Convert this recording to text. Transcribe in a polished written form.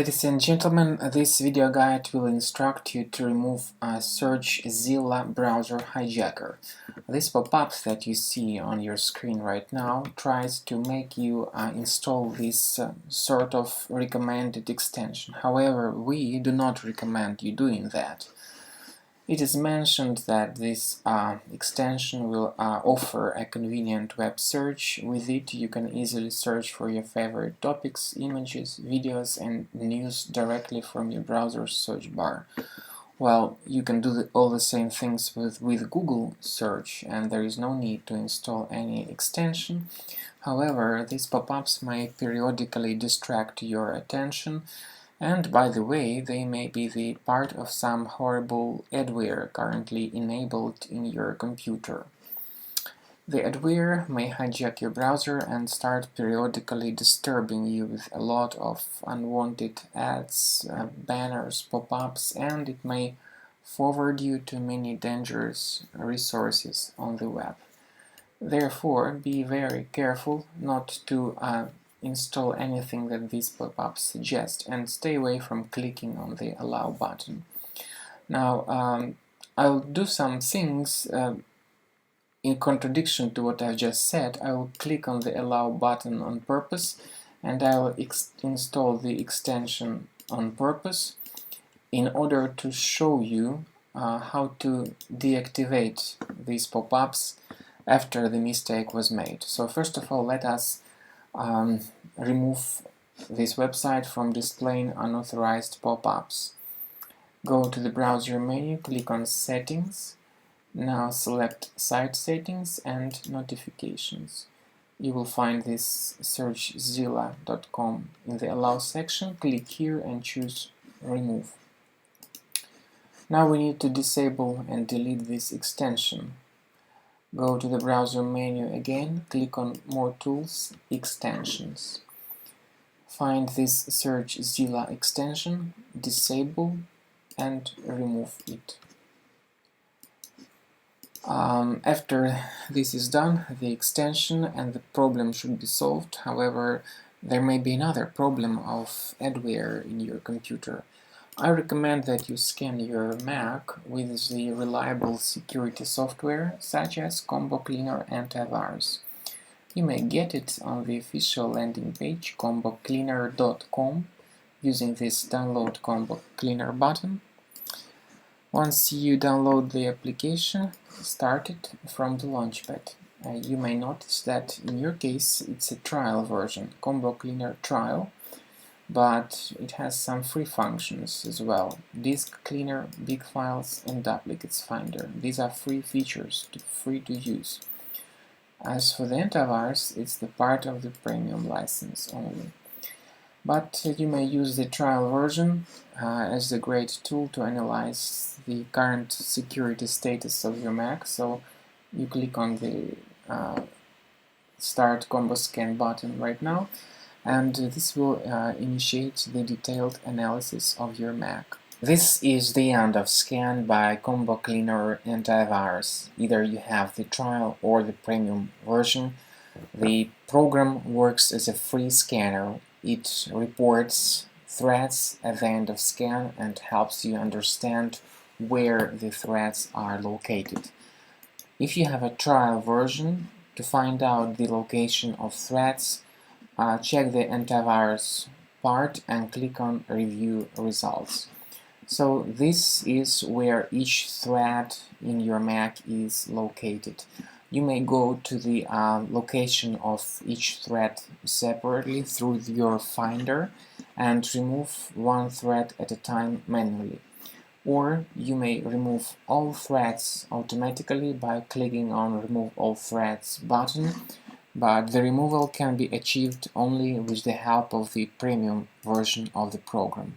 Ladies and gentlemen, this video guide will instruct you to remove SearchZilla browser hijacker. This pop-up that you see on your screen right now tries to make you install this sort of recommended extension. However, we do not recommend you doing that. It is mentioned that this extension will offer a convenient web search. With it, you can easily search for your favorite topics, images, videos, and news directly from your browser's search bar. Well, you can do all the same things with Google search, and there is no need to install any extension. However, these pop-ups may periodically distract your attention. And by the way, they may be the part of some horrible adware currently enabled in your computer. The adware may hijack your browser and start periodically disturbing you with a lot of unwanted ads, banners, pop-ups, and it may forward you to many dangerous resources on the web. Therefore, be very careful not to install anything that these pop-ups suggest, and stay away from clicking on the allow button. Now, I'll do some things in contradiction to what I've just said. I will click on the allow button on purpose, and I will install the extension on purpose in order to show you how to deactivate these pop-ups after the mistake was made. So first of all, let us remove this website from displaying unauthorized pop-ups. Go to the browser menu, click on Settings. Now select Site Settings and Notifications. You will find this SearchZilla.com in the Allow section. Click here and choose Remove. Now we need to disable and delete this extension. Go to the browser menu again, click on More Tools, Extensions. Find this SearchZilla extension, disable and remove it. After this is done, the extension and the problem should be solved. However, there may be another problem of adware in your computer. I recommend that you scan your Mac with the reliable security software such as Combo Cleaner Antivirus. You may get it on the official landing page combocleaner.com using this Download Combo Cleaner button. Once you download the application, start it from the Launchpad. You may notice that in your case it's a trial version, Combo Cleaner Trial, but it has some free functions as well. Disk Cleaner, Big Files, and Duplicates Finder. These are free features, free to use. As for the antivirus, it's the part of the premium license only. But you may use the trial version as a great tool to analyze the current security status of your Mac. So you click on the Start Combo Scan button right now, and this will initiate the detailed analysis of your Mac. This is the end of scan by Combo Cleaner Antivirus. Either you have the trial or the premium version. The program works as a free scanner. It reports threats at the end of scan and helps you understand where the threats are located. If you have a trial version, to find out the location of threats, check the antivirus part and click on Review Results. So this is where each threat in your Mac is located. You may go to the location of each threat separately through your Finder and remove one threat at a time manually. Or you may remove all threats automatically by clicking on Remove All Threats button, but the removal can be achieved only with the help of the premium version of the program.